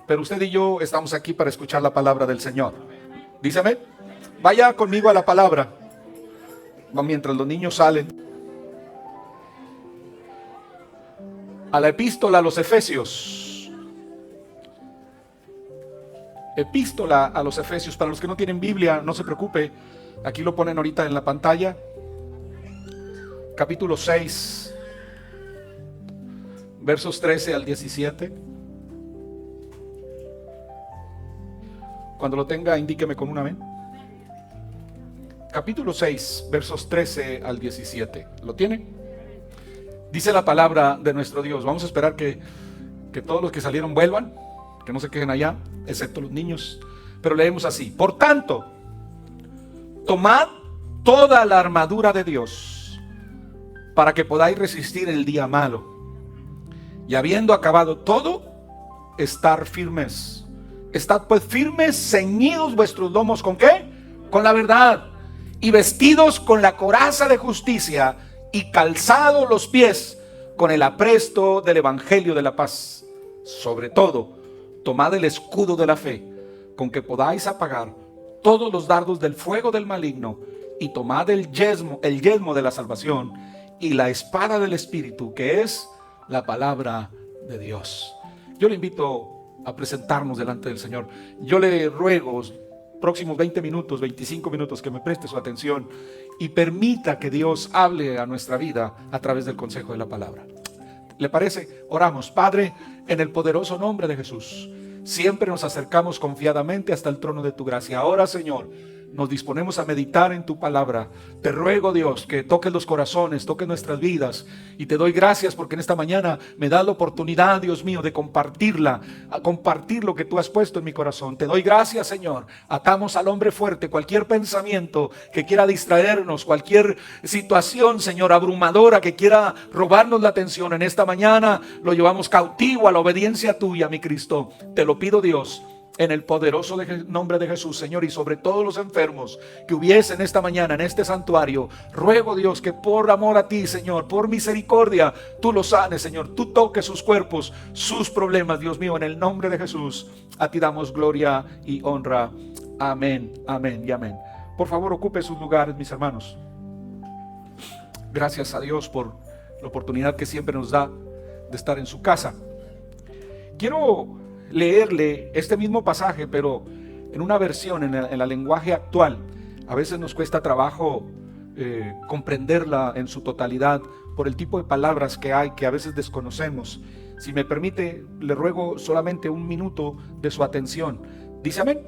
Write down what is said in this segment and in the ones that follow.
pero usted y yo estamos aquí para escuchar la palabra del Señor. Díceme, vaya conmigo a la palabra, mientras los niños salen. A la epístola a los Efesios. Epístola a los Efesios. Para los que no tienen Biblia, no se preocupe, aquí lo ponen ahorita en la pantalla. Capítulo 6, versos 13 al 17. Cuando lo tenga, indíqueme con un amén. Capítulo 6, versos 13 al 17. ¿Lo tiene? Dice la palabra de nuestro Dios. Vamos a esperar que todos los que salieron vuelvan, que no se queden allá, excepto los niños. Pero leemos así: por tanto, tomad toda la armadura de Dios, para que podáis resistir el día malo, y habiendo acabado todo, estar firmes. Estad pues firmes, ceñidos vuestros lomos, ¿con qué? Con la verdad, y vestidos con la coraza de justicia, y calzados los pies con el apresto del evangelio de la paz. Sobre todo, tomad el escudo de la fe, con que podáis apagar todos los dardos del fuego del maligno, y tomad el yelmo de la salvación, y la espada del Espíritu, que es la palabra de Dios. Yo le invito a presentarnos delante del Señor. Yo le ruego, próximos 20 minutos, 25 minutos, que me preste su atención y permita que Dios hable a nuestra vida a través del consejo de la palabra. ¿Le parece? Oramos. Padre, en el poderoso nombre de Jesús, siempre nos acercamos confiadamente hasta el trono de tu gracia. Ahora, Señor, nos disponemos a meditar en tu palabra. Te ruego, Dios, que toques los corazones, toques nuestras vidas, y te doy gracias porque en esta mañana me das la oportunidad, Dios mío, de compartirla, a compartir lo que tú has puesto en mi corazón. Te doy gracias, Señor. Atamos al hombre fuerte cualquier pensamiento que quiera distraernos, cualquier situación, Señor, abrumadora que quiera robarnos la atención. En esta mañana lo llevamos cautivo a la obediencia tuya, mi Cristo. Te lo pido, Dios, en el poderoso nombre de Jesús, Señor, y sobre todos los enfermos que hubiesen esta mañana en este santuario, ruego, Dios, que por amor a ti, Señor, por misericordia, tú los sanes, Señor, tú toques sus cuerpos, sus problemas, Dios mío, en el nombre de Jesús. A ti damos gloria y honra. Amén, amén y amén. Por favor, ocupe sus lugares, mis hermanos. Gracias a Dios por la oportunidad que siempre nos da de estar en su casa. Quiero leerle este mismo pasaje, pero en una versión, en el lenguaje actual. A veces nos cuesta trabajo comprenderla en su totalidad por el tipo de palabras que hay, que a veces desconocemos. Si me permite, le ruego solamente un minuto de su atención. ¿Dice amén?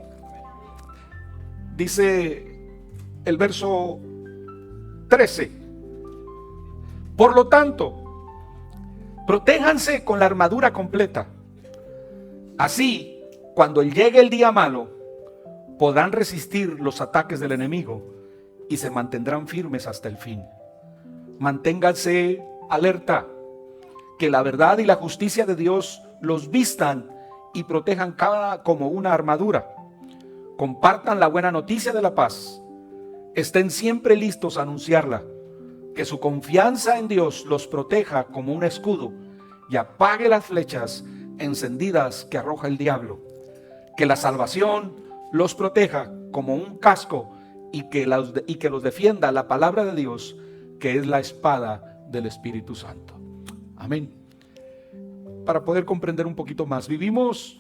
Dice el verso 13: por lo tanto, protéjanse con la armadura completa. Así, cuando llegue el día malo, podrán resistir los ataques del enemigo y se mantendrán firmes hasta el fin. Manténganse alerta, que la verdad y la justicia de Dios los vistan y protejan cada como una armadura. Compartan la buena noticia de la paz. Estén siempre listos a anunciarla. Que su confianza en Dios los proteja como un escudo y apague las flechas encendidas que arroja el diablo. Que la salvación los proteja como un casco y que los defienda la palabra de Dios, que es la espada del Espíritu Santo. Amén. Para poder comprender un poquito más, leíamos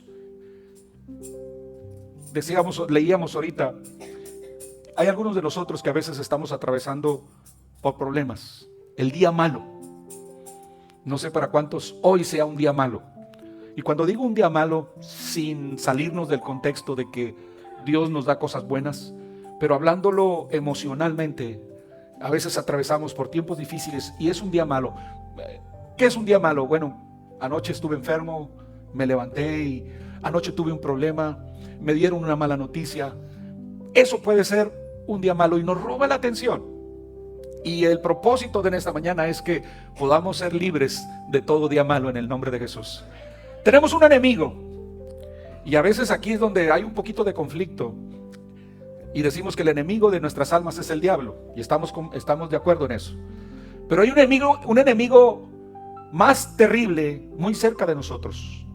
ahorita, hay algunos de nosotros que a veces estamos atravesando por problemas. El día malo. No sé para cuántos hoy sea un día malo. Y cuando digo un día malo, sin salirnos del contexto de que Dios nos da cosas buenas, pero hablándolo emocionalmente, a veces atravesamos por tiempos difíciles y es un día malo. ¿Qué es un día malo? Bueno, anoche estuve enfermo, me levanté y anoche tuve un problema, me dieron una mala noticia. Eso puede ser un día malo y nos roba la atención. Y el propósito de esta mañana es que podamos ser libres de todo día malo en el nombre de Jesús. Tenemos un enemigo y a veces aquí es donde hay un poquito de conflicto y decimos que el enemigo de nuestras almas es el diablo y estamos de acuerdo en eso. Pero hay un enemigo más terrible muy cerca de nosotros.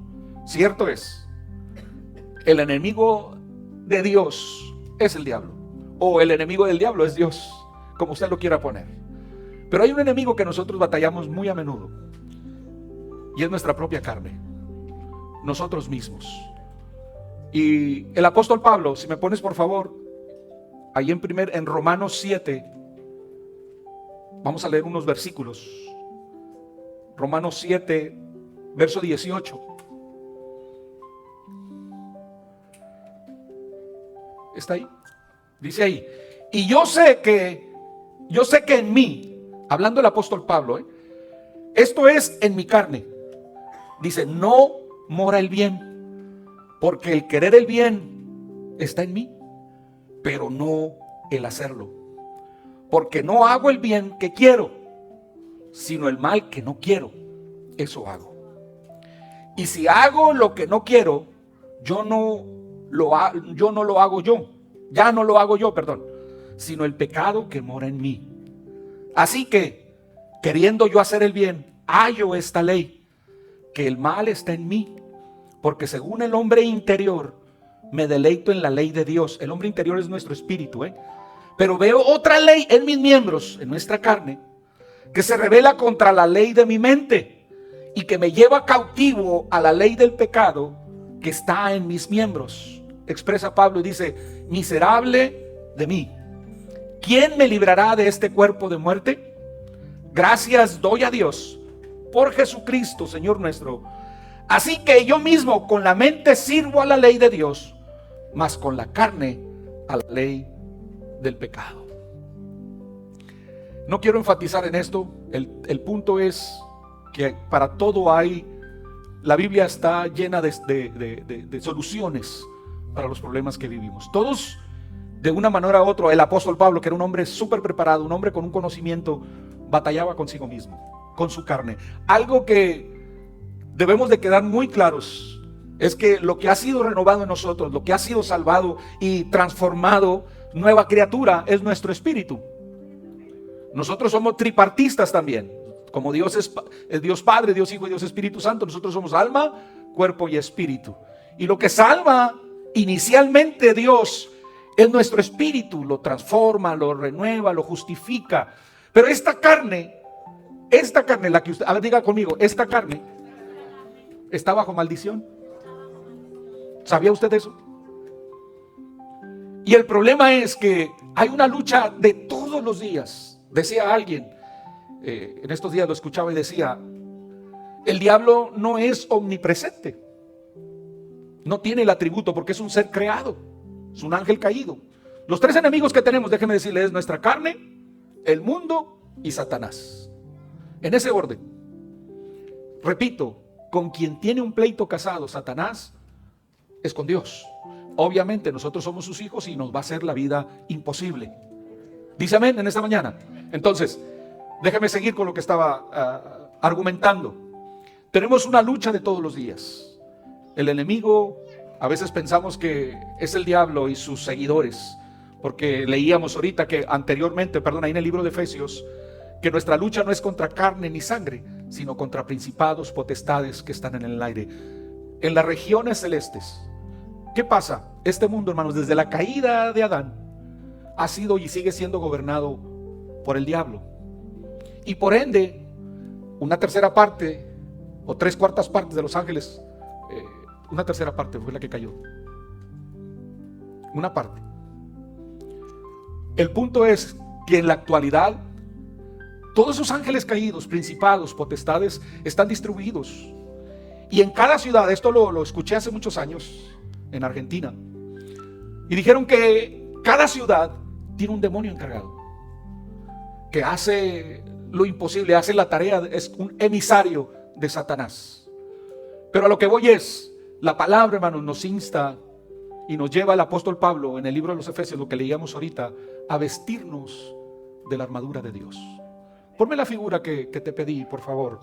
Cierto es, El enemigo de Dios es el diablo, o el enemigo del diablo es Dios, como usted lo quiera poner. Pero hay un enemigo que nosotros batallamos muy a menudo, y es nuestra propia carne, nosotros mismos. Y el apóstol Pablo, si me pones por favor, ahí en Romanos 7, vamos a leer unos versículos. Romanos 7, verso 18. ¿Está ahí? Dice ahí: y yo sé que en mí, hablando el apóstol Pablo, esto es en mi carne, dice, no mora el bien, porque el querer el bien está en mí, pero no el hacerlo. Porque no hago el bien que quiero, sino el mal que no quiero, eso hago. Y si hago lo que no quiero, ya no lo hago yo, sino el pecado que mora en mí. Así que, queriendo yo hacer el bien, hallo esta ley, que el mal está en mí, porque según el hombre interior, me deleito en la ley de Dios. El hombre interior es nuestro espíritu, pero veo otra ley en mis miembros, en nuestra carne, que se revela contra la ley de mi mente y que me lleva cautivo a la ley del pecado que está en mis miembros. Expresa Pablo y dice: miserable de mí, ¿quién me librará de este cuerpo de muerte? Gracias doy a Dios por Jesucristo, Señor nuestro. Así que yo mismo con la mente sirvo a la ley de Dios, mas con la carne a la ley del pecado. No quiero enfatizar en esto. El punto es que para todo la Biblia está llena de soluciones para los problemas que vivimos. Todos, de una manera u otra. El apóstol Pablo, que era un hombre súper preparado, un hombre con un conocimiento, batallaba consigo mismo, con su carne. Algo que debemos de quedar muy claros es que lo que ha sido renovado en nosotros, lo que ha sido salvado y transformado, nueva criatura, es nuestro espíritu. Nosotros somos tripartistas también. Como Dios es Dios Padre, Dios Hijo y Dios Espíritu Santo, nosotros somos alma, cuerpo y espíritu. Y lo que salva inicialmente Dios es nuestro espíritu, lo transforma, lo renueva, lo justifica. Pero esta carne, la que usted, a ver, diga conmigo, esta carne está bajo maldición. ¿Sabía usted eso? Y el problema es que hay una lucha de todos los días. Decía alguien, en estos días lo escuchaba y decía: el diablo no es omnipresente, no tiene el atributo porque es un ser creado, es un ángel caído. Los tres enemigos que tenemos, déjeme decirle, es nuestra carne, el mundo y Satanás. En ese orden. Repito, con quien tiene un pleito casado Satanás es con Dios. Obviamente nosotros somos sus hijos y nos va a hacer la vida imposible. Dice amén en esta mañana. Entonces, déjeme seguir con lo que estaba argumentando. Tenemos una lucha de todos los días. El enemigo, a veces pensamos que es el diablo y sus seguidores, porque leíamos ahorita que anteriormente, ahí en el libro de Efesios, que nuestra lucha no es contra carne ni sangre, sino contra principados, potestades que están en el aire, en las regiones celestes. ¿Qué pasa? Este mundo, hermanos, desde la caída de Adán, ha sido y sigue siendo gobernado por el diablo. Y por ende, una tercera parte o 3/4 partes de los ángeles, una tercera parte fue la que cayó. Una parte. El punto es que en la actualidad todos esos ángeles caídos, principados, potestades, están distribuidos. Y en cada ciudad, esto lo escuché hace muchos años en Argentina, y dijeron que cada ciudad tiene un demonio encargado que hace lo imposible, hace la tarea, es un emisario de Satanás. Pero a lo que voy es, la palabra, hermanos, nos insta y nos lleva el apóstol Pablo en el libro de los Efesios, lo que leíamos ahorita, a vestirnos de la armadura de Dios. Ponme la figura que te pedí, por favor.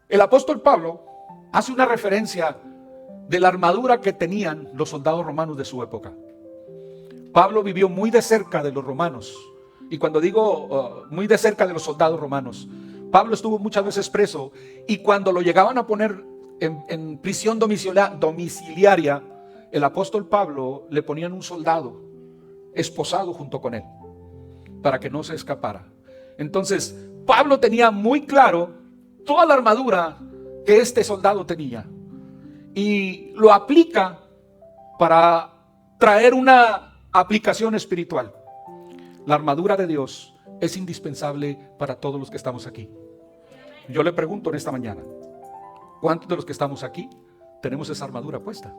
El apóstol Pablo hace una referencia de la armadura que tenían los soldados romanos de su época. Pablo vivió muy de cerca de los romanos. Y cuando digo muy de cerca de los soldados romanos, Pablo estuvo muchas veces preso, y cuando lo llegaban a poner en prisión domiciliaria, el apóstol Pablo le ponían un soldado esposado junto con él para que no se escapara. Entonces Pablo tenía muy claro toda la armadura que este soldado tenía y lo aplica para traer una aplicación espiritual. La armadura de Dios es indispensable para todos los que estamos aquí. Yo le pregunto en esta mañana, ¿cuántos de los que estamos aquí tenemos esa armadura puesta?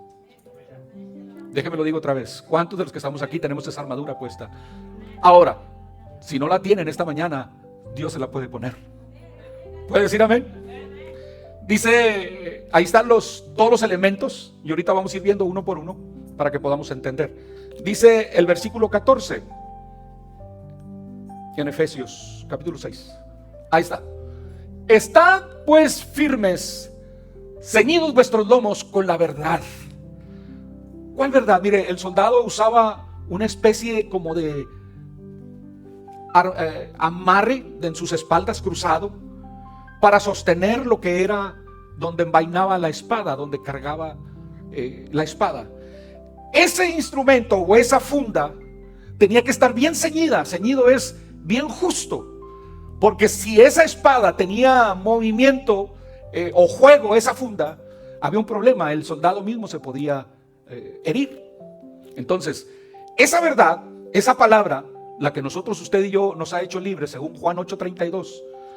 Déjeme lo digo otra vez, ¿cuántos de los que estamos aquí tenemos esa armadura puesta? Ahora, si no la tienen esta mañana, Dios se la puede poner. ¿Puede decir amén? Dice, ahí están todos los elementos, y ahorita vamos a ir viendo uno por uno para que podamos entender. Dice el versículo 14 en Efesios capítulo 6. Ahí está. Estad pues firmes, ceñidos vuestros lomos con la verdad. ¿Cuál verdad? Mire, el soldado usaba una especie como de amarre en sus espaldas cruzado para sostener lo que era donde envainaba la espada, donde cargaba la espada. Ese instrumento o esa funda tenía que estar bien ceñida. Ceñido es bien justo, porque si esa espada tenía movimiento o juego, esa funda, había un problema, el soldado mismo se podía herir. Entonces, esa verdad, esa palabra, la que nosotros, usted y yo, nos ha hecho libres, según Juan 8:32,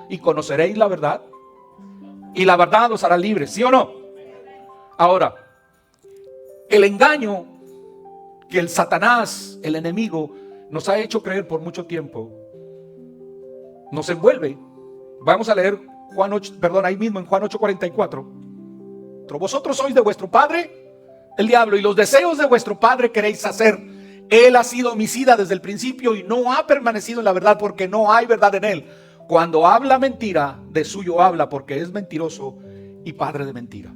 y conoceréis la verdad, y la verdad los hará libres, ¿sí o no? Ahora, el engaño que el Satanás, el enemigo, nos ha hecho creer por mucho tiempo, nos envuelve. Vamos a leer ahí mismo en Juan 8:44. Vosotros sois de vuestro padre el diablo, y los deseos de vuestro padre queréis hacer. Él ha sido homicida desde el principio y no ha permanecido en la verdad, porque no hay verdad en él. Cuando habla mentira, de suyo habla, porque es mentiroso y padre de mentira.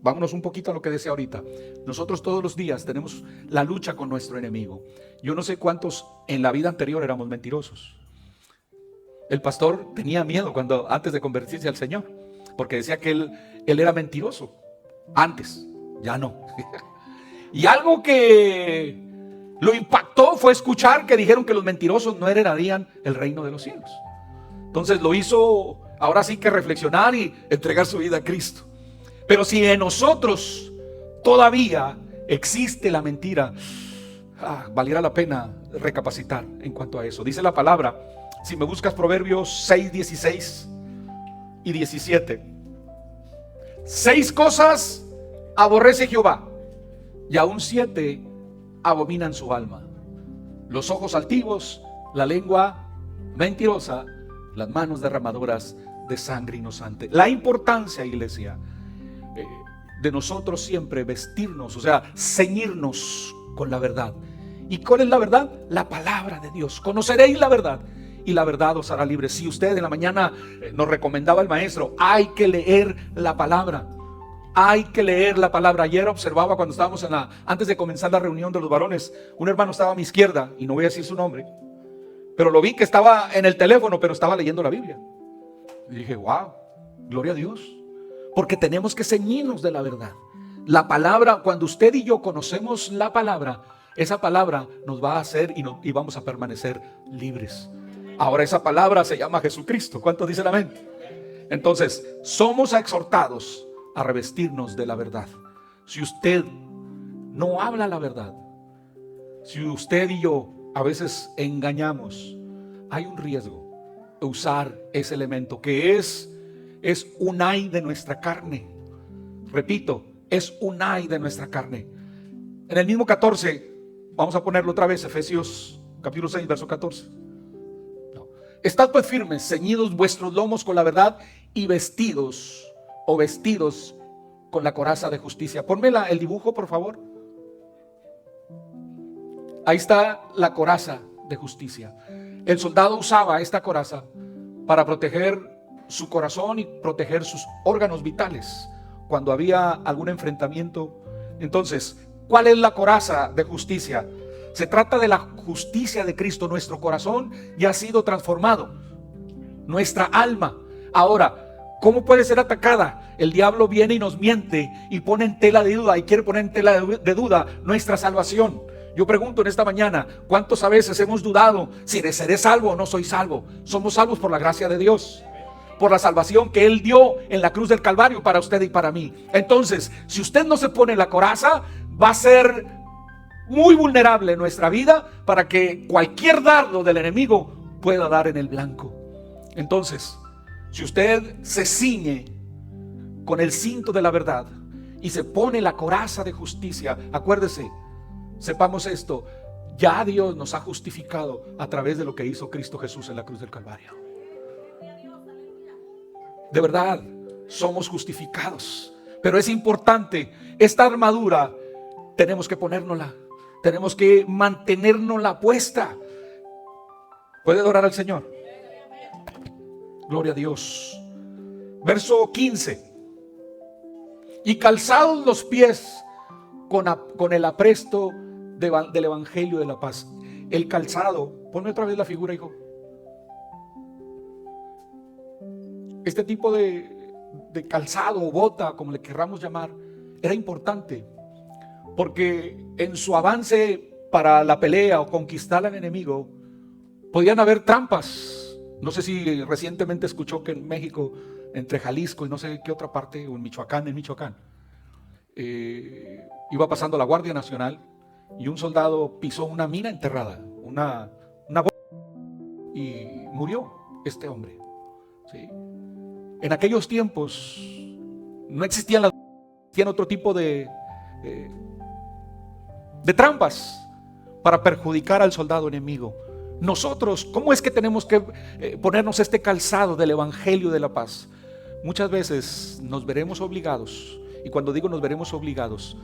Vámonos un poquito a lo que decía ahorita. Nosotros todos los días tenemos la lucha con nuestro enemigo. Yo no sé cuántos en la vida anterior éramos mentirosos. El pastor tenía miedo antes de convertirse al Señor, porque decía que él era mentiroso antes, ya no. Y algo que lo impactó fue escuchar que dijeron que los mentirosos no heredarían el reino de los cielos. Entonces lo hizo ahora sí que reflexionar y entregar su vida a Cristo. Pero si en nosotros todavía existe la mentira, valiera la pena recapacitar en cuanto a eso. Dice la palabra, si me buscas, Proverbios 6, 16 y 17. 6 cosas aborrece Jehová, y aún 7 abominan su alma: los ojos altivos, la lengua mentirosa, las manos derramadoras de sangre inocente. La importancia, iglesia, de nosotros siempre vestirnos, o sea, ceñirnos con la verdad. ¿Y cuál es la verdad? La palabra de Dios. Conoceréis la verdad y la verdad os hará libres. Si usted en la mañana nos recomendaba el maestro, hay que leer la palabra. Hay que leer la palabra. Ayer observaba cuando estábamos antes de comenzar la reunión de los varones, un hermano estaba a mi izquierda, y no voy a decir su nombre, pero lo vi que estaba en el teléfono, pero estaba leyendo la Biblia. Y dije, wow, gloria a Dios. Porque tenemos que ceñirnos de la verdad. La palabra, cuando usted y yo conocemos la palabra, esa palabra nos va a hacer y vamos a permanecer libres. Ahora esa palabra se llama Jesucristo. ¿Cuántos dicen amén? Entonces, somos exhortados a revestirnos de la verdad. Si usted no habla la verdad, si usted y yo a veces engañamos, hay un riesgo de usar ese elemento que es un ay de nuestra carne. Repito, es un ay de nuestra carne. En el mismo 14, vamos a ponerlo otra vez, Efesios capítulo 6, verso 14. Estad pues firmes, ceñidos vuestros lomos con la verdad, y vestidos con la coraza de justicia. Ponme el dibujo, por favor. Ahí está la coraza de justicia. El soldado usaba esta coraza para proteger su corazón y proteger sus órganos vitales cuando había algún enfrentamiento. Entonces, ¿cuál es la coraza de justicia? Se trata de la justicia de Cristo. Nuestro corazón ya ha sido transformado, nuestra alma. Ahora, ¿Cómo puede ser atacada? El diablo viene y nos miente y pone en tela de duda y quiere poner en tela de duda nuestra salvación. Yo pregunto en esta mañana, ¿cuántos a veces hemos dudado si seré salvo o no soy salvo? Somos salvos por la gracia de Dios, por la salvación que Él dio en la cruz del Calvario para usted y para mí. Entonces, si usted no se pone la coraza, va a ser muy vulnerable en nuestra vida para que cualquier dardo del enemigo pueda dar en el blanco. Entonces, si usted se ciñe con el cinto de la verdad y se pone la coraza de justicia, acuérdese, sepamos esto, ya Dios nos ha justificado a través de lo que hizo Cristo Jesús en la cruz del Calvario. De verdad, somos justificados. Pero es importante, esta armadura tenemos que ponérnosla, tenemos que mantenérnosla puesta. ¿Puede adorar al Señor? Gloria a Dios. Verso 15. Y calzados los pies con el apresto del evangelio de la paz. El calzado, ponme otra vez la figura, hijo. Este tipo de calzado o bota, como le querramos llamar, era importante porque en su avance para la pelea o conquistar al enemigo podían haber trampas. No sé si recientemente escuchó que en México, entre Jalisco y no sé qué otra parte, o en Michoacán, iba pasando la Guardia Nacional y un soldado pisó una mina enterrada, una y murió este hombre. ¿Sí? En aquellos tiempos no existían otro tipo de trampas para perjudicar al soldado enemigo. Nosotros, ¿cómo es que tenemos que ponernos este calzado del evangelio de la paz? Muchas veces nos veremos obligados, y cuando digo nos veremos obligados,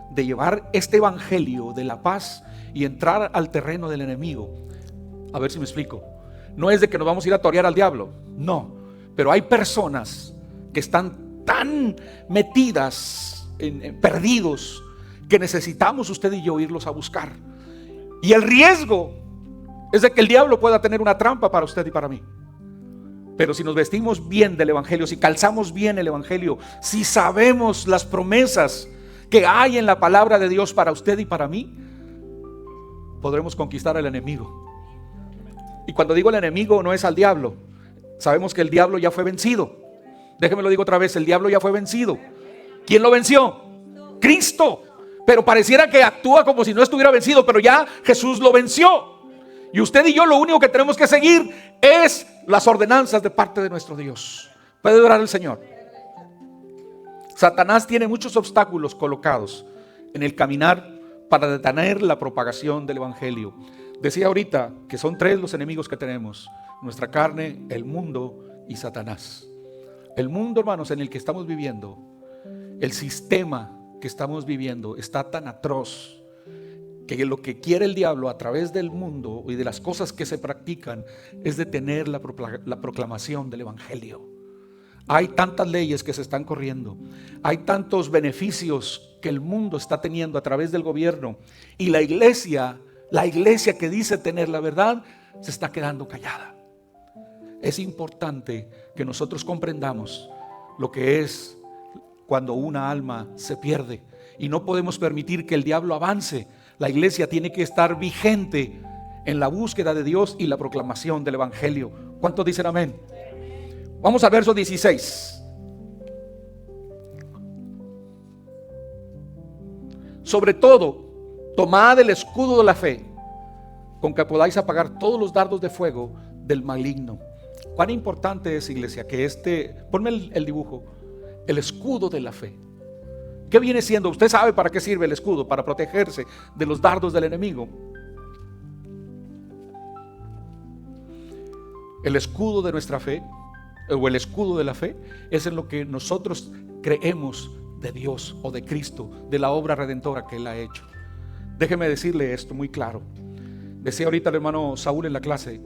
de llevar este evangelio de la paz y entrar al terreno del enemigo. A ver si me explico. No es de que nos vamos a ir a torear al diablo, no, pero hay personas que están tan metidas, perdidos, que necesitamos usted y yo irlos a buscar. Y el riesgo es de que el diablo pueda tener una trampa para usted y para mí. Pero si nos vestimos bien del evangelio, si calzamos bien el evangelio, si sabemos las promesas que hay en la palabra de Dios para usted y para mí, podremos conquistar al enemigo. Y cuando digo el enemigo, no es al diablo. Sabemos que el diablo ya fue vencido. Déjeme lo digo otra vez, el diablo ya fue vencido. ¿Quién lo venció? Cristo. Pero pareciera que actúa como si no estuviera vencido, pero ya Jesús lo venció. Y usted y yo lo único que tenemos que seguir es las ordenanzas de parte de nuestro Dios. ¿Puede orar al Señor? Satanás tiene muchos obstáculos colocados en el caminar para detener la propagación del evangelio. Decía ahorita que son tres los enemigos que tenemos: nuestra carne, el mundo y Satanás. El mundo, hermanos, en el que estamos viviendo, el sistema que estamos viviendo está tan atroz que lo que quiere el diablo a través del mundo y de las cosas que se practican es detener la proclamación del evangelio. Hay tantas leyes que se están corriendo, hay tantos beneficios que el mundo está teniendo a través del gobierno, y la iglesia que dice tener la verdad se está quedando callada. Es importante que nosotros comprendamos lo que es cuando una alma se pierde, y no podemos permitir que el diablo avance. La iglesia tiene que estar vigente en la búsqueda de Dios y la proclamación del evangelio. ¿Cuántos dicen amén? Vamos al verso 16. Sobre todo, tomad el escudo de la fe, con que podáis apagar todos los dardos de fuego del maligno. Cuán importante es, iglesia, que ponme el dibujo, el escudo de la fe. ¿Qué viene siendo? Usted sabe para qué sirve el escudo: para protegerse de los dardos del enemigo. El escudo de nuestra fe, o el escudo de la fe, es en lo que nosotros creemos de Dios o de Cristo, de la obra redentora que Él ha hecho. Déjeme decirle esto muy claro. Decía ahorita el hermano Saúl en la clase,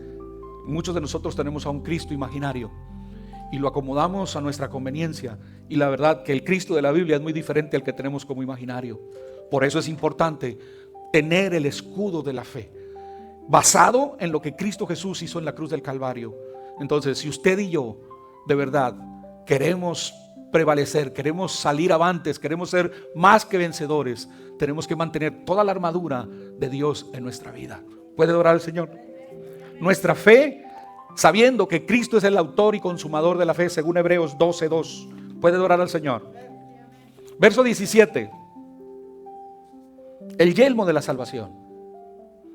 muchos de nosotros tenemos a un Cristo imaginario y lo acomodamos a nuestra conveniencia, y la verdad que el Cristo de la Biblia es muy diferente al que tenemos como imaginario. Por eso es importante tener el escudo de la fe, basado en lo que Cristo Jesús hizo en la cruz del Calvario. Entonces, si usted y yo de verdad queremos prevalecer, queremos salir avantes, queremos ser más que vencedores, tenemos que mantener toda la armadura de Dios en nuestra vida. ¿Puede orar al Señor? Nuestra fe, sabiendo que Cristo es el autor y consumador de la fe, según Hebreos 12:2. ¿Puede orar al Señor? Verso 17. El yelmo de la salvación.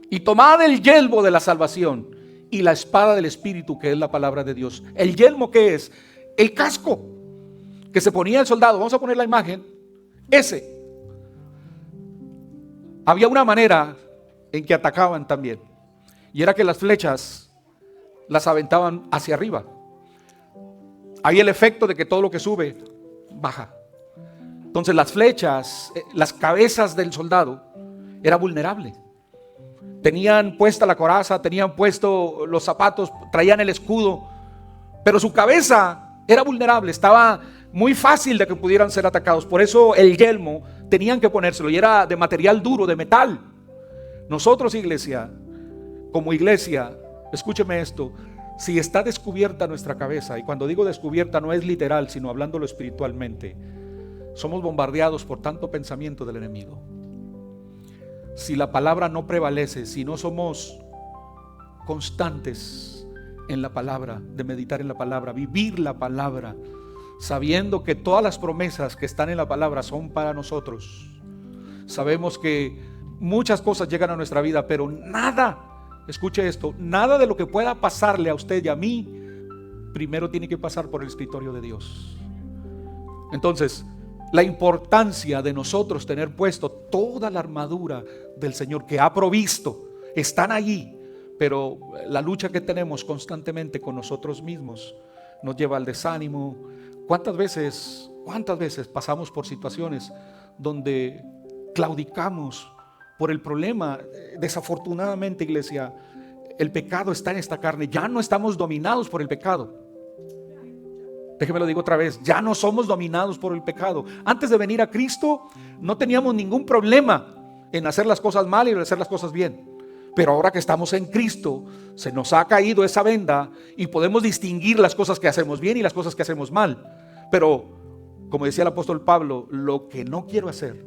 Y tomad el yelmo de la salvación y la espada del Espíritu, que es la palabra de Dios. ¿El yelmo qué es? El casco que se ponía el soldado. Vamos a poner la imagen. Ese. Había una manera en que atacaban también, y era que las flechas las aventaban hacia arriba. Hay el efecto de que todo lo que sube baja. Entonces las flechas, las cabezas del soldado era vulnerable. Tenían puesta la coraza, tenían puesto los zapatos, traían el escudo, pero su cabeza era vulnerable, estaba muy fácil de que pudieran ser atacados. Por eso el yelmo tenían que ponérselo, y era de material duro, de metal. Nosotros, iglesia, como iglesia, escúcheme esto: si está descubierta nuestra cabeza, y cuando digo descubierta no es literal, sino hablándolo espiritualmente, somos bombardeados por tanto pensamiento del enemigo. Si la palabra no prevalece, si no somos constantes en la palabra, de meditar en la palabra, vivir la palabra, sabiendo que todas las promesas que están en la palabra son para nosotros. Sabemos que muchas cosas llegan a nuestra vida, pero nada, escuche esto, nada de lo que pueda pasarle a usted y a mí, primero tiene que pasar por el escritorio de Dios. Entonces, la importancia de nosotros tener puesto toda la armadura del Señor que ha provisto, están allí, pero la lucha que tenemos constantemente con nosotros mismos nos lleva al desánimo. ¿Cuántas veces pasamos por situaciones donde claudicamos por el problema? Desafortunadamente, iglesia, el pecado está en esta carne. Ya no estamos dominados por el pecado. Déjeme lo digo otra vez, ya no somos dominados por el pecado. Antes de venir a Cristo no teníamos ningún problema en hacer las cosas mal y en hacer las cosas bien. Pero ahora que estamos en Cristo, se nos ha caído esa venda y podemos distinguir las cosas que hacemos bien y las cosas que hacemos mal. Pero, como decía el apóstol Pablo, lo que no quiero hacer,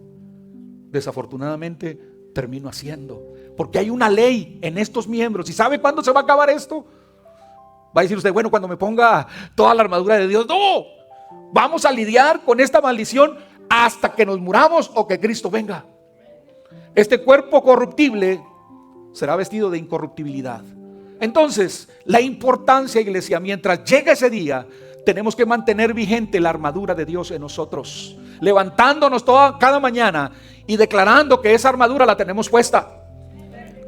desafortunadamente termino haciendo. Porque hay una ley en estos miembros. ¿Y sabe cuándo se va a acabar esto? Va a decir usted, bueno, cuando me ponga toda la armadura de Dios. No, vamos a lidiar con esta maldición hasta que nos muramos o que Cristo venga. Este cuerpo corruptible será vestido de incorruptibilidad. Entonces, la importancia, iglesia, mientras llega ese día, tenemos que mantener vigente la armadura de Dios en nosotros, levantándonos cada mañana y declarando que esa armadura la tenemos puesta.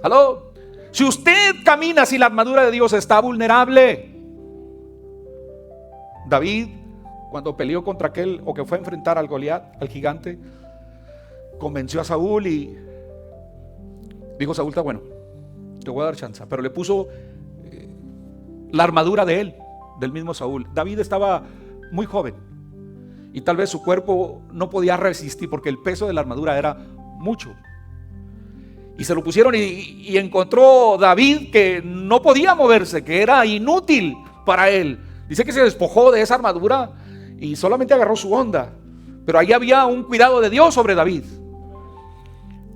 ¿Aló? Si usted camina sin la armadura de Dios, está vulnerable. David, cuando peleó contra aquel, o que fue a enfrentar al Goliat, al gigante, convenció a Saúl y dijo: Saúl, está bueno, te voy a dar chance. Pero le puso la armadura de él, del mismo Saúl. David estaba muy joven y tal vez su cuerpo no podía resistir porque el peso de la armadura era mucho. Y se lo pusieron y encontró David que no podía moverse, que era inútil para él. Dice que se despojó de esa armadura y solamente agarró su onda. Pero ahí había un cuidado de Dios sobre David.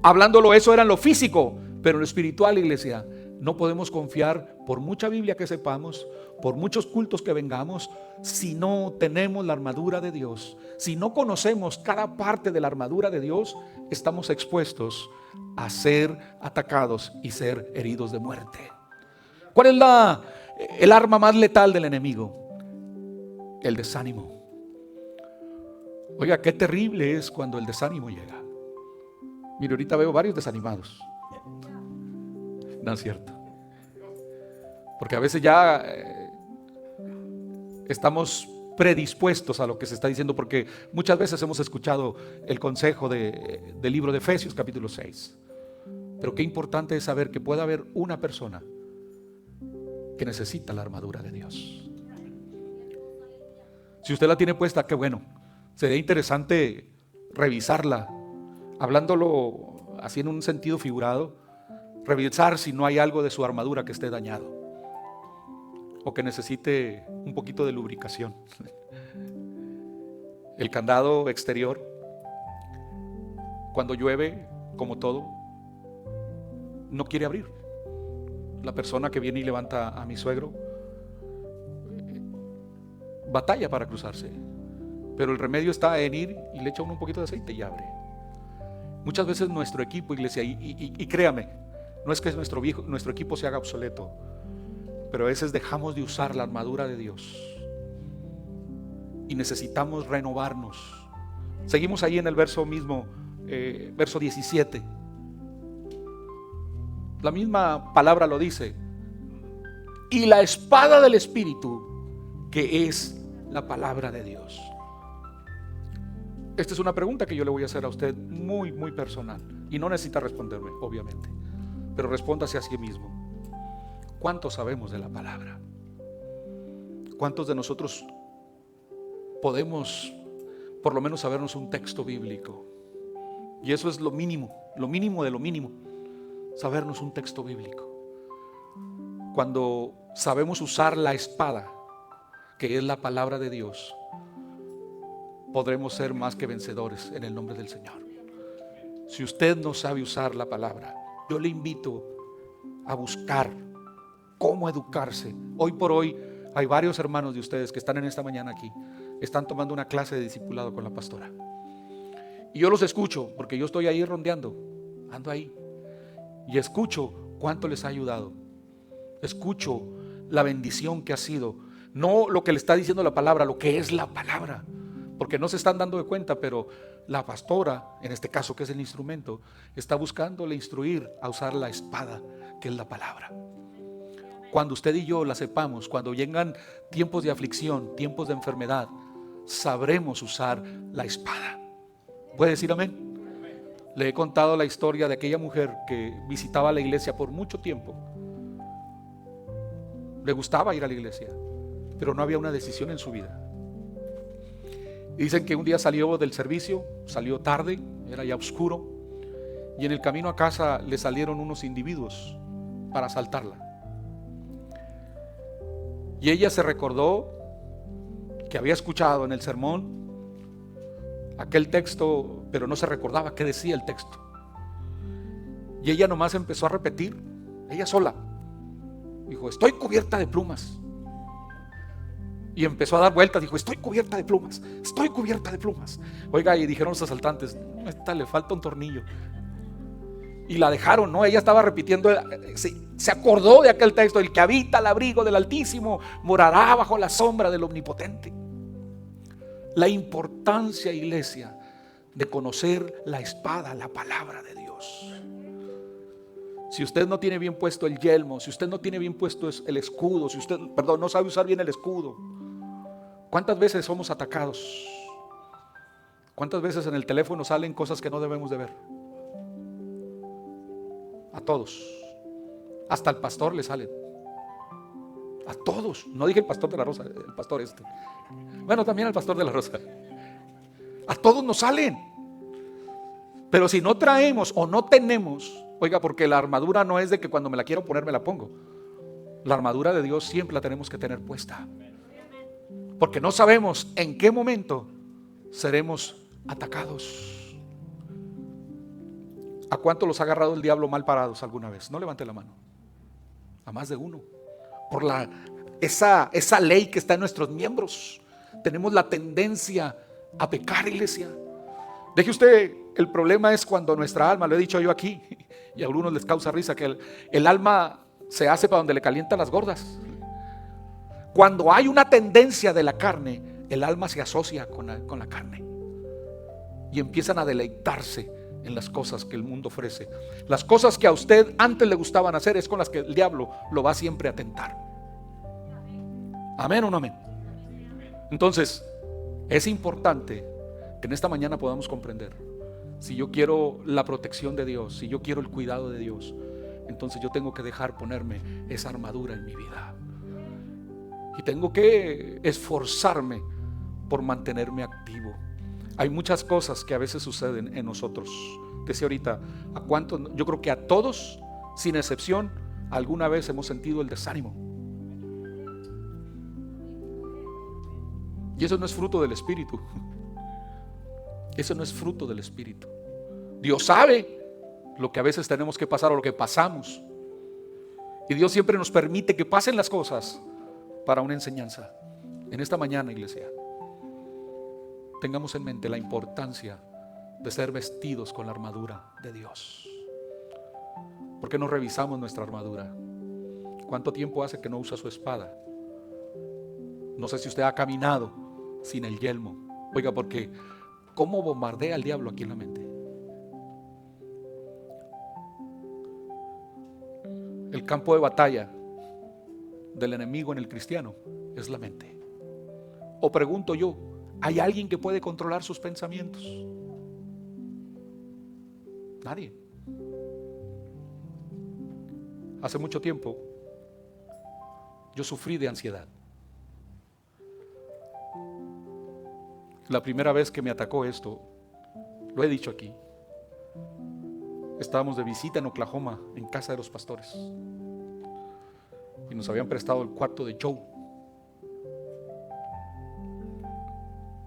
Hablándolo, eso era en lo físico, pero en lo espiritual, iglesia, no podemos confiar por mucha Biblia que sepamos, por muchos cultos que vengamos, si no tenemos la armadura de Dios. Si no conocemos cada parte de la armadura de Dios, estamos expuestos a ser atacados y ser heridos de muerte. ¿Cuál es el arma más letal del enemigo? El desánimo. Oiga, qué terrible es cuando el desánimo llega. Mire, ahorita veo varios desanimados. No es cierto. Porque a veces ya estamos predispuestos a lo que se está diciendo, porque muchas veces hemos escuchado el consejo del libro de Efesios capítulo 6. Pero qué importante es saber que puede haber una persona que necesita la armadura de Dios. Si usted la tiene puesta, qué bueno. Sería interesante revisarla, hablándolo así en un sentido figurado, revisar si no hay algo de su armadura que esté dañado o que necesite un poquito de lubricación. El candado exterior, cuando llueve, como todo, no quiere abrir. La persona que viene y levanta a mi suegro batalla para cruzarse, pero el remedio está en ir y le echa uno un poquito de aceite y abre. Muchas veces nuestro equipo, iglesia, y créame, no es que nuestro equipo se haga obsoleto, pero a veces dejamos de usar la armadura de Dios y necesitamos renovarnos. Seguimos ahí en el verso mismo, verso 17. La misma palabra lo dice: y la espada del Espíritu, que es la palabra de Dios. Esta es una pregunta que yo le voy a hacer a usted muy, muy personal, y no necesita responderme, obviamente, pero respóndase a sí mismo. ¿Cuánto sabemos de la palabra? ¿Cuántos de nosotros podemos por lo menos sabernos un texto bíblico? Y eso es lo mínimo de lo mínimo, sabernos un texto bíblico. Cuando sabemos usar la espada, que es la palabra de Dios, podremos ser más que vencedores en el nombre del Señor. Si usted no sabe usar la palabra, yo le invito a buscar cómo educarse. Hoy por hoy hay varios hermanos de ustedes que están en esta mañana aquí, están tomando una clase de discipulado con la pastora, y yo los escucho porque yo estoy ahí rondeando, ando ahí, y escucho cuánto les ha ayudado. Escucho la bendición que ha sido, no lo que le está diciendo la palabra, lo que es la palabra, porque no se están dando de cuenta, pero la pastora, en este caso que es el instrumento, está buscándole instruir a usar la espada, que es la palabra. Cuando usted y yo la sepamos, cuando vengan tiempos de aflicción, tiempos de enfermedad, sabremos usar la espada. ¿Puede decir amén? Le he contado la historia de aquella mujer que visitaba la iglesia por mucho tiempo. Le gustaba ir a la iglesia, pero no había una decisión en su vida. Dicen que un día salió del servicio, salió tarde, era ya oscuro, y en el camino a casa le salieron unos individuos para asaltarla. Y ella se recordó que había escuchado en el sermón aquel texto, pero no se recordaba qué decía el texto. Y ella nomás empezó a repetir, ella sola. Dijo: estoy cubierta de plumas. Y empezó a dar vueltas, dijo: estoy cubierta de plumas, estoy cubierta de plumas. Oiga, y dijeron los asaltantes: a esta le falta un tornillo. Y la dejaron, ¿no? Ella estaba repitiendo, se acordó de aquel texto: el que habita al abrigo del Altísimo morará bajo la sombra del Omnipotente. La importancia, iglesia, de conocer la espada, la palabra de Dios. Si usted no tiene bien puesto el yelmo, si usted no tiene bien puesto el escudo, si usted, no sabe usar bien el escudo, ¿cuántas veces somos atacados? ¿Cuántas veces en el teléfono salen cosas que no debemos de ver? A todos, hasta al pastor le salen. A todos, no dije el pastor de la Rosa, el pastor este. Bueno, también al pastor de la Rosa. A todos nos salen. Pero si no traemos o no tenemos, oiga, porque la armadura no es de que cuando me la quiero poner me la pongo. La armadura de Dios siempre la tenemos que tener puesta, porque no sabemos en qué momento seremos atacados. ¿A cuánto los ha agarrado el diablo mal parados alguna vez? No levante la mano. A más de uno. Por esa ley que está en nuestros miembros, tenemos la tendencia a pecar, iglesia. Deje usted, el problema es cuando nuestra alma, lo he dicho yo aquí, y a algunos les causa risa, que el alma se hace para donde le calientan las gordas. Cuando hay una tendencia de la carne, el alma se asocia con la carne y empiezan a deleitarse en las cosas que el mundo ofrece. Las cosas que a usted antes le gustaban hacer es con las que el diablo lo va siempre a tentar. ¿Amén o no amén? Entonces, es importante que en esta mañana podamos comprender: si yo quiero la protección de Dios, si yo quiero el cuidado de Dios, entonces yo tengo que dejar ponerme esa armadura en mi vida. Y tengo que esforzarme por mantenerme activo. Hay muchas cosas que a veces suceden en nosotros. Decía ahorita, ¿a cuántos? Yo creo que a todos, sin excepción, alguna vez hemos sentido el desánimo. Y eso no es fruto del Espíritu. Ese no es fruto del Espíritu. Dios sabe lo que a veces tenemos que pasar o lo que pasamos. Y Dios siempre nos permite que pasen las cosas para una enseñanza. En esta mañana, iglesia, tengamos en mente la importancia de ser vestidos con la armadura de Dios. ¿Por qué no revisamos nuestra armadura? ¿Cuánto tiempo hace que no usa su espada? No sé si usted ha caminado sin el yelmo. Oiga, porque ¿cómo bombardea el diablo aquí en la mente? El campo de batalla del enemigo en el cristiano es la mente. O pregunto yo, ¿hay alguien que puede controlar sus pensamientos? Nadie. Hace mucho tiempo yo sufrí de ansiedad. La primera vez que me atacó esto, lo he dicho aquí, estábamos de visita en Oklahoma, en casa de los pastores, y nos habían prestado el cuarto de Joe.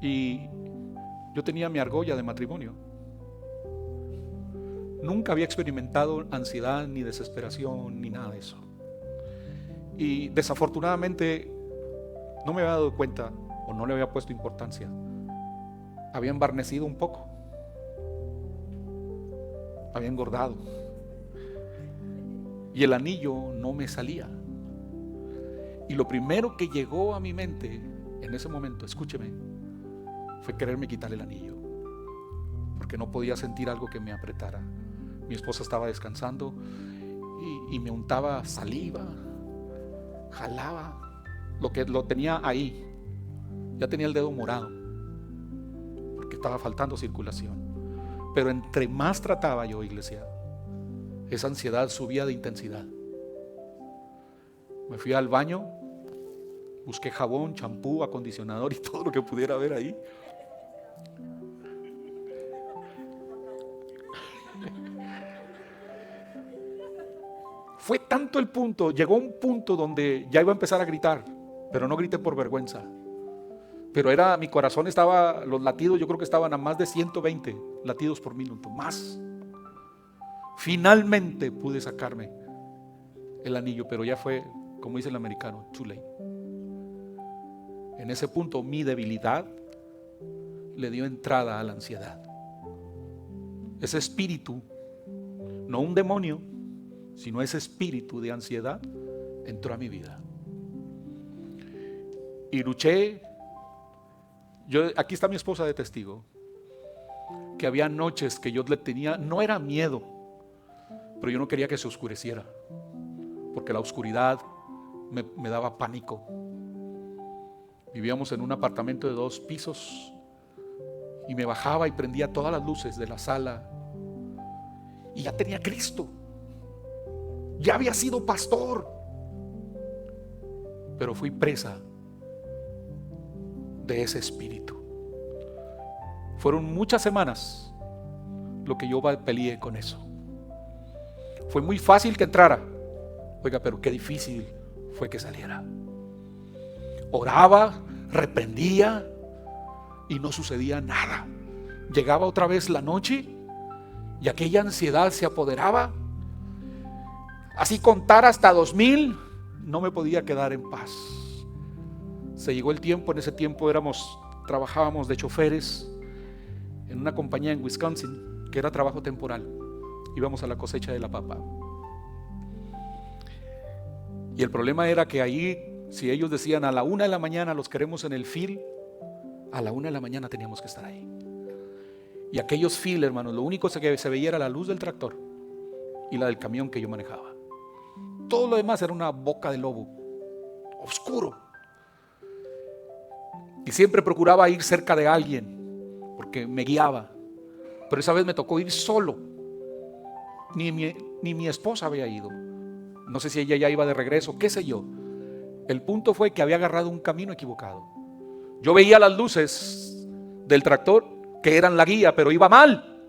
Y yo tenía mi argolla de matrimonio. Nunca había experimentado ansiedad, ni desesperación, ni nada de eso. Y desafortunadamente no me había dado cuenta, o no le había puesto importancia. Había embarnecido un poco, había engordado, y el anillo no me salía. Y lo primero que llegó a mi mente en ese momento, escúcheme, fue quererme quitar el anillo, porque no podía sentir algo que me apretara. Mi esposa estaba descansando y me untaba saliva, jalaba lo que lo tenía ahí. Ya tenía el dedo morado porque estaba faltando circulación. Pero entre más trataba yo, iglesia, esa ansiedad subía de intensidad. Me fui al baño, busqué jabón, champú, acondicionador y todo lo que pudiera haber ahí. Fue tanto el punto, llegó un punto donde ya iba a empezar a gritar, pero no grité por vergüenza. Pero mi corazón estaba, los latidos yo creo que estaban a más de 120 latidos por minuto, más. Finalmente pude sacarme el anillo, pero ya fue, como dice el americano, too late. En ese punto mi debilidad le dio entrada a la ansiedad. Ese espíritu, no un demonio, sino ese espíritu de ansiedad entró a mi vida. Y luché. Aquí está mi esposa de testigo, que había noches que yo le tenía, no era miedo, pero yo no quería que se oscureciera, porque la oscuridad me daba pánico. Vivíamos en un apartamento de 2 pisos y me bajaba y prendía todas las luces de la sala y ya tenía Cristo, ya había sido pastor, pero fui presa de ese espíritu. Fueron muchas semanas lo que yo peleé con eso. Fue muy fácil que entrara, oiga, pero qué difícil fue que saliera. Oraba, reprendía y no sucedía nada. Llegaba otra vez la noche y aquella ansiedad se apoderaba. Así contar hasta 2000, no me podía quedar en paz. Se llegó el tiempo, en ese tiempo trabajábamos de choferes en una compañía en Wisconsin, que era trabajo temporal. Íbamos a la cosecha de la papa. Y el problema era que ahí, si ellos decían a la 1 de la mañana los queremos en el field, a la 1 de la mañana teníamos que estar ahí. Y aquellos field, hermanos, lo único que se veía era la luz del tractor y la del camión que yo manejaba. Todo lo demás era una boca de lobo, oscuro. Y siempre procuraba ir cerca de alguien porque me guiaba, pero esa vez me tocó ir solo. Ni mi esposa había ido. No sé si ella ya iba de regreso, qué sé yo. El punto fue que había agarrado un camino equivocado. Yo veía las luces del tractor que eran la guía, pero iba mal.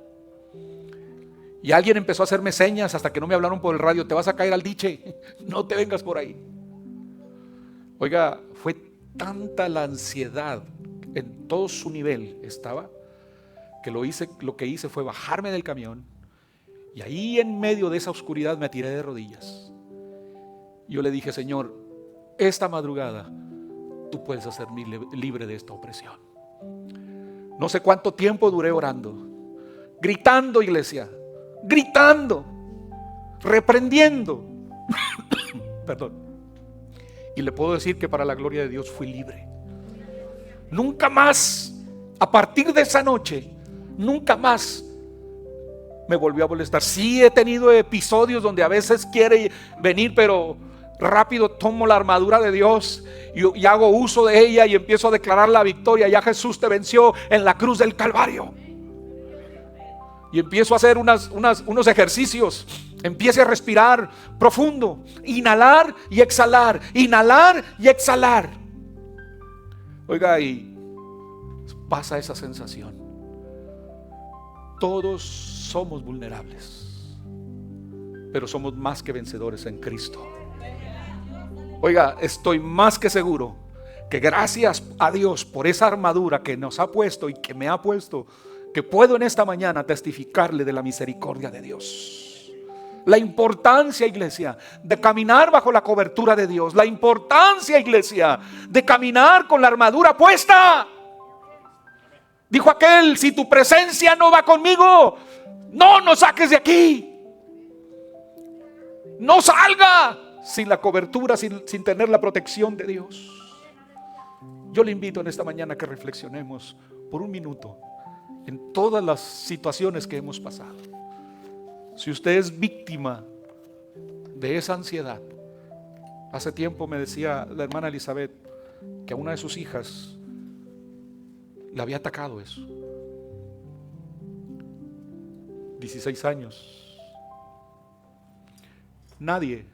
Y alguien empezó a hacerme señas hasta que no me hablaron por el radio: te vas a caer al diche, no te vengas por ahí. Oiga, fue tanta la ansiedad, en todo su nivel estaba, que lo que hice fue bajarme del camión y ahí en medio de esa oscuridad me tiré de rodillas. Yo le dije: Señor, esta madrugada tú puedes hacerme libre de esta opresión. No sé cuánto tiempo duré orando, gritando, iglesia, gritando, reprendiendo. Perdón. Y le puedo decir que para la gloria de Dios fui libre. Nunca más, a partir de esa noche, nunca más me volvió a molestar. Sí he tenido episodios donde a veces quiere venir, pero rápido tomo la armadura de Dios y hago uso de ella y empiezo a declarar la victoria. Ya Jesús te venció en la cruz del Calvario. Y empiezo a hacer unos ejercicios. Empiece a respirar profundo, inhalar y exhalar, inhalar y exhalar. Oiga, y pasa esa sensación. Todos somos vulnerables, pero somos más que vencedores en Cristo. Oiga, estoy más que seguro que gracias a Dios por esa armadura que nos ha puesto y que me ha puesto, que puedo en esta mañana testificarle de la misericordia de Dios. La importancia, iglesia, de caminar bajo la cobertura de Dios. La importancia, iglesia, de caminar con la armadura puesta. Dijo aquel: si tu presencia no va conmigo, no nos saques de aquí. No salga sin la cobertura, sin tener la protección de Dios. Yo le invito en esta mañana a que reflexionemos por un minuto en todas las situaciones que hemos pasado. Si usted es víctima de esa ansiedad, hace tiempo me decía la hermana Elizabeth que a una de sus hijas le había atacado eso. 16 años. Nadie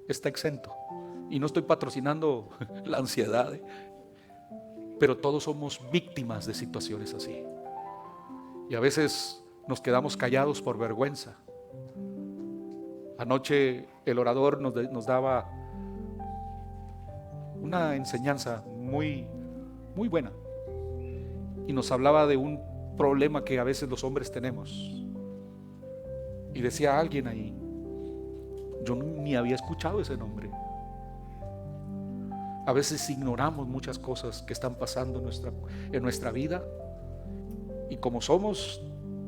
está exento. Y no estoy patrocinando la ansiedad, pero todos somos víctimas de situaciones así. Y a veces nos quedamos callados por vergüenza. Anoche el orador nos daba una enseñanza muy, muy buena. Y nos hablaba de un problema que a veces los hombres tenemos. Y decía alguien ahí, yo ni había escuchado ese nombre. A veces ignoramos muchas cosas que están pasando en nuestra vida. Y como somos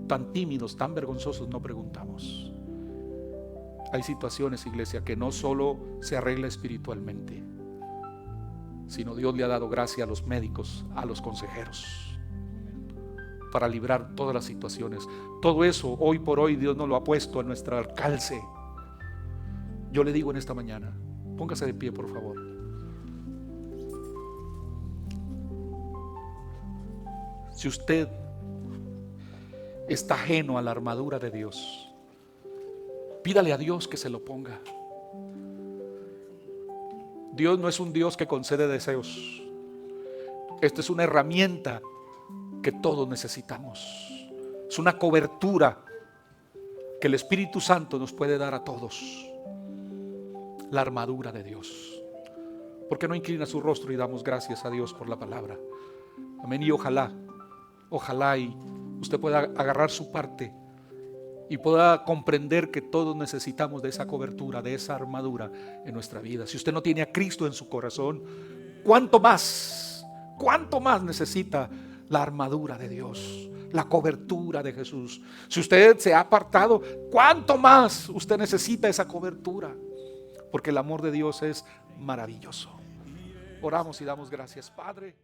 tan tímidos, tan vergonzosos, no preguntamos. Hay situaciones, iglesia, que no solo se arregla espiritualmente, sino Dios le ha dado gracia a los médicos, a los consejeros, para librar todas las situaciones. Todo eso hoy por hoy Dios nos lo ha puesto a nuestro alcance. Yo le digo en esta mañana, póngase de pie, por favor. Si usted está ajeno a la armadura de Dios, pídale a Dios que se lo ponga. Dios no es un Dios que concede deseos. Esta es una herramienta que todos necesitamos. Es una cobertura que el Espíritu Santo nos puede dar a todos. La armadura de Dios. ¿Por qué no inclina su rostro y damos gracias a Dios por la palabra? Amén. Y ojalá y usted pueda agarrar su parte y pueda comprender que todos necesitamos de esa cobertura, de esa armadura en nuestra vida. Si usted no tiene a Cristo en su corazón, ¿cuánto más necesita la armadura de Dios, la cobertura de Jesús? Si usted se ha apartado, ¿cuánto más usted necesita esa cobertura? Porque el amor de Dios es maravilloso. Oramos y damos gracias, Padre.